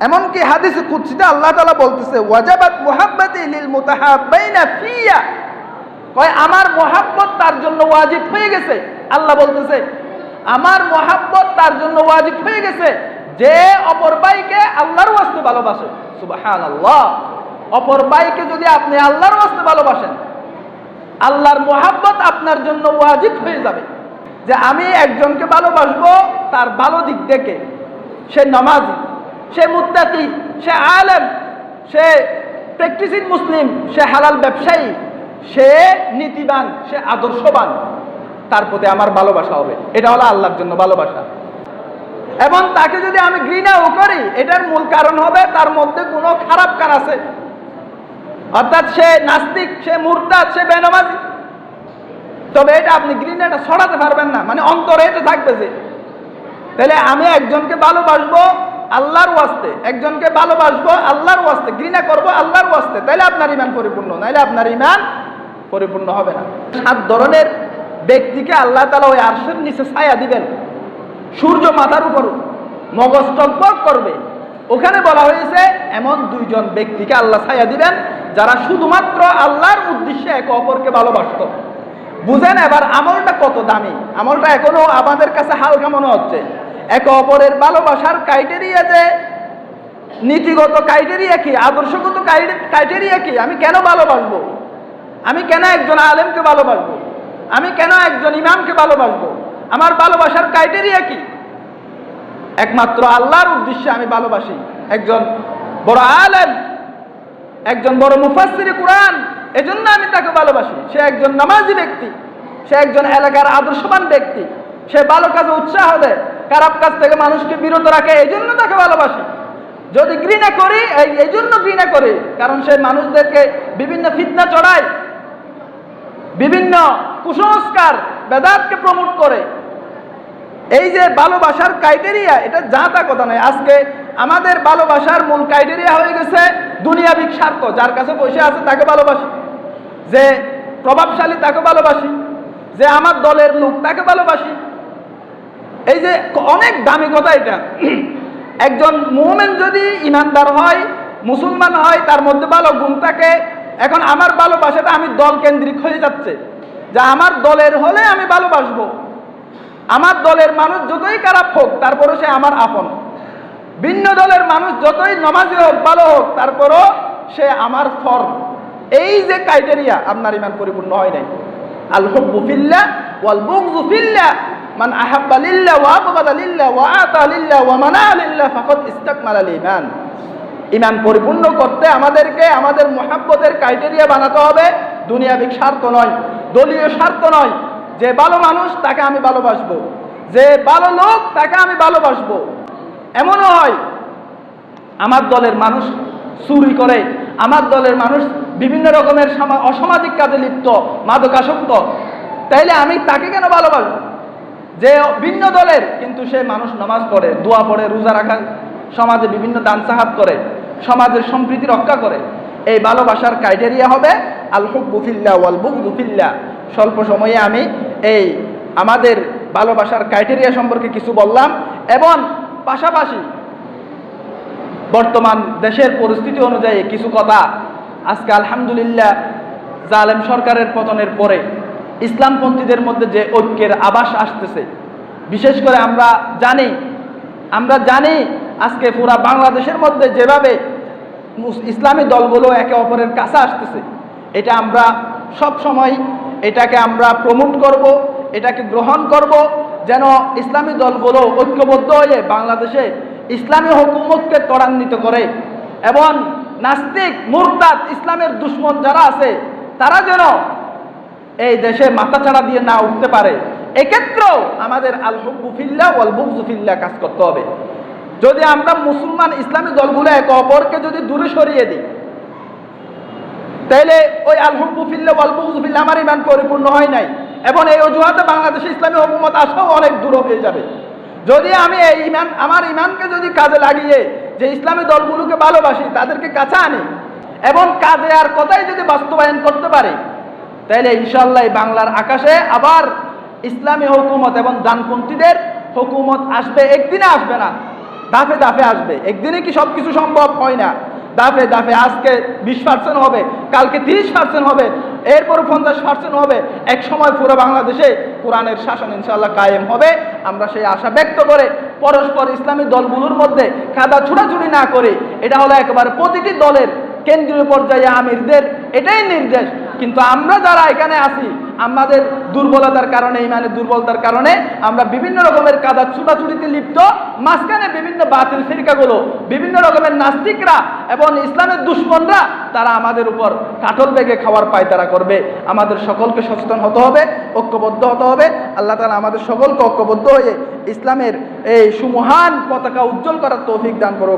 এমনকি হাদিসে কুদসিতে আল্লাহ তাআলা বলতেছে ওয়াজাবাত মুহাব্বতি লিল মুতাহাব্বাইনা ফিয়া, কয় আমার মুহাব্বত তার জন্য ওয়াজিব হয়ে গেছে। আল্লাহ বলতেছে আমার মুহাব্বত তার জন্য ওয়াজিব হয়ে গেছে যে অপর ভাইকে আল্লাহর ওয়াস্তে ভালোবাসে। সুবহানাল্লাহ, অপর ভাইকে যদি আপনি আল্লাহর ওয়াস্তে ভালোবাসেন, আল্লাহর মুহাব্বত আপনার জন্য ওয়াজিব হয়ে যাবে। যে আমি একজনকে ভালোবাসবো তার ভালো দিক দেখে, সে নামাজি, সে মুত্তাকি, সে আলেম, সে প্র্যাকটিসিং মুসলিম, সে হালাল ব্যবসায়ী, সে নীতিবান, সে আদর্শবান, তার প্রতি আমার ভালোবাসা হবে। এটা হলো আল্লাহর জন্য ভালোবাসা। এবং তাকে যদি আমি ঘৃণাও করি, এটার মূল কারণ হবে তার মধ্যে কোনো খারাপ কাজ আছে, অর্থাৎ সে নাস্তিক, সে মুরতাদ, সে বেনামাজি। তবে এটা আপনি ঘৃণাটা ছড়াতে পারবেন না, মানে অন্তরে এটা থাকবে যে তাহলে আমি একজনকে ভালোবাসবো আল্লাহর ওয়াস্তে, একজনকে ভালোবাসবো আল্লাহর ওয়াস্তে, ঘৃণা করবো আল্লাহর ওয়াস্তে, তাহলে আপনার ঈমান পরিপূর্ণ, নাইলে আপনার ঈমান পরিপূর্ণ হবে না। 7 ধরনের ব্যক্তিকে আল্লাহ তাআলা ওই আরশের নিচে ছায়া দিবেন, সূর্য মাথার উপর, মগজ টকবক করবে। ওখানে বলা হয়েছে এমন 2 জন ব্যক্তিকে আল্লাহ ছায়া দিবেন যারা শুধুমাত্র আল্লাহর উদ্দেশ্যে একে অপরকে ভালোবাসত। বুঝেন এবার আমলটা কত দামি, আমলটা এখনো আমাদের কাছে হালকা মনে হচ্ছে। একে অপরের ভালোবাসার ক্রাইটেরিয়া, যে নীতিগত ক্রাইটেরিয়া কি, আদর্শগত ক্রাইটেরিয়া কি, আমি কেন ভালোবাসবো, আমি কেন একজন আলেমকে ভালোবাসবো, আমি কেন একজন ইমামকে ভালোবাসবো, আমার ভালোবাসার ক্রাইটেরিয়া কি? একমাত্র আল্লাহর উদ্দেশ্যে আমি ভালোবাসি। একজন বড় আলেম, একজন বড় মুফাসসিরে কুরআন, এজন্য আমি তাকে ভালোবাসি। সে একজন নামাজি ব্যক্তি, সে একজন এলাকার আদর্শবান ব্যক্তি, সে ভালো কাজে উৎসাহ দেয়, খারাপ কাজ থেকে মানুষকে বিরত রাখে, এই জন্য তাকে ভালোবাসি। যদি ঘৃণা করি, এই জন্য ঘৃণা করি কারণ সে মানুষদেরকে বিভিন্ন ফিতনা চড়ায়, বিভিন্ন কুসংস্কার বেদাতকে প্রমোট করে। এই যে ভালোবাসার ক্রাইটেরিয়া, এটা যা তা কথা নয়। আজকে আমাদের ভালোবাসার মূল ক্রাইটেরিয়া হয়ে গেছে দুনিয়াবিক স্বার্থ। যার কাছে পয়সা আছে তাকে ভালোবাসি, যে প্রভাবশালী তাকে ভালোবাসি, যে আমার দলের লোক তাকে ভালোবাসি। এই যে অনেক দামি কথা এটা। একজন মুমিন যদি ইমানদার হয়, মুসলমান হয়, তার মধ্যে ভালো গুণ থাকে। এখন আমার ভালোবাসাটা আমি দল কেন্দ্রিক হয়ে যাচ্ছে, যে আমার দলের হলে আমি ভালোবাসবো, আমার দলের মানুষ যতই খারাপ হোক তারপরও সে আমার আপন, ভিন্ন দলের মানুষ যতই নামাজি হোক, ভালো হোক, তারপরও সে আমার ফরজ। এই যে ক্রাইটেরিয়া, আপনার ঈমান পরিপূর্ণ হয় নাই। আল হুব্বু ফিল্লাহ ওয়াল বুগযু ফিল্লাহ, মান আহাব্বা লিল্লাহ ওয়া আবগাদা লিল্লাহ ওয়া আতা লিল্লাহ ওয়া মানা লিল্লাহ ফাকাদ ইসতাকমালাল ঈমান। ঈমান পরিপূর্ণ করতে আমাদেরকে আমাদের মুহাব্বতের ক্রাইটেরিয়া বানাতে হবে দুনিয়াবিক স্বার্থ নয়, দলীয় স্বার্থ নয়। যে ভালো মানুষ তাকে আমি ভালোবাসবো, যে ভালো লোক তাকে আমি ভালোবাসবো। এমনও হয় আমার দলের মানুষ চুরি করে, আমার দলের মানুষ বিভিন্ন রকমের অসামাজিক কাজে লিপ্ত, মাদকাসক্ত, তাইলে আমি তাকে কেন ভালোবাসবো? যে ভিন্ন দলের কিন্তু সে মানুষ নামাজ পড়ে, দোয়া পড়ে, রোজা রাখা, সমাজে বিভিন্ন দান সাহায্য করে, সমাজের সম্প্রীতি রক্ষা করে। এই ভালোবাসার ক্রাইটেরিয়া হবে আল হুব্বু ফিল্লাহ ওয়াল বুগযু ফিল্লাহ। স্বল্প সময়ে আমি এই আমাদের ভালোবাসার ক্রাইটেরিয়া সম্পর্কে কিছু বললাম, এবং পাশাপাশি বর্তমান দেশের পরিস্থিতি অনুযায়ী কিছু কথা। আজকে আলহামদুলিল্লাহ জালেম সরকারের পতনের পরে ইসলামপন্থীদের মধ্যে যে ঐক্যের আভাস আসতেছে, বিশেষ করে আমরা জানি আজকে পুরা বাংলাদেশের মধ্যে যেভাবে ইসলামী দলগুলো একে অপরের কাছে আসতেছে, এটা আমরা সব সময় এটাকে আমরা প্রমোট করব, এটাকে গ্রহণ করব, যেন ইসলামী দলগুলো ঐক্যবদ্ধ হয়ে বাংলাদেশে ইসলামী হুকুমতকে ত্বরান্বিত করে, এবং নাস্তিক, মুরতাদ, ইসলামের দুশ্মন যারা আছে তারা যেন এই দেশে মাথাচাড়া দিয়ে না উঠতে পারে। এক্ষেত্রেও আমাদের আল হুব্বু ফিল্লাহ ওয়াল বুগযু ফিল্লাহ কাজ করতে হবে। যদি আমরা মুসলমান ইসলামী দলগুলো একে অপরকে যদি দূরে সরিয়ে দিই, তাইলে ওই আল হুব্বু ফিল্লাহ ওয়াল বুগযু ফিল্লাহ আমার ঈমান পরিপূর্ণ হয় নাই, এবং এই অজুহাতে বাংলাদেশে ইসলামী হুকুমত আসাও অনেক দূর হয়ে যাবে। যদি আমি আমার ঈমানকে যদি কাজে লাগিয়ে যে ইসলামী দলগুলোকে ভালোবাসি, তাদেরকে কাছে আনি, এবং কাজে আর কথাই যদি বাস্তবায়ন করতে পারি, তাহলে ইনশাআল্লাহ বাংলার আকাশে আবার ইসলামী হুকুমত এবং ডানপন্থীদের হুকুমত আসবে, একদিনে আসবে না, ধাপে ধাপে আসবে। একদিনে কি সবকিছু সম্ভব হয় না, ধাপে ধাপে। আজকে 20% হবে, কালকে 30% হবে, এরপর 50% হবে। এক সময় পুরো বাংলাদেশে কোরআনের শাসন ইনশাআল্লাহ কায়েম হবে। আমরা সেই আশা ব্যক্ত করে পরস্পর ইসলামী দলগুলোর মধ্যে কাদা ছুটাছুটি না করে, এটা হলো একেবারে প্রতিটি দলের কেন্দ্রীয় পর্যায়ে আমিরদের এটাই নির্দেশ। কিন্তু আমরা যারা এখানে আছি, আমাদের দুর্বলতার কারণে, ইমানের দুর্বলতার কারণে আমরা বিভিন্ন রকমের কাদা ছুটাছুটিতে লিপ্ত। মাঝখানে বিভিন্ন বাতিল ফিরকাগুলো, বিভিন্ন রকমের নাস্তিকরা এবং ইসলামের দুশ্মনরা তারা আমাদের উপর কাঠল বেগে খাওয়ার পায়তারা করবে। আমাদের সকলকে সচেতন হতে হবে, ঐক্যবদ্ধ হতে হবে। আল্লাহ তাআলা আমাদের সকলকে ঐক্যবদ্ধ হয়ে ইসলামের এই সুমহান পতাকা উজ্জ্বল করার তৌফিক দান করুক।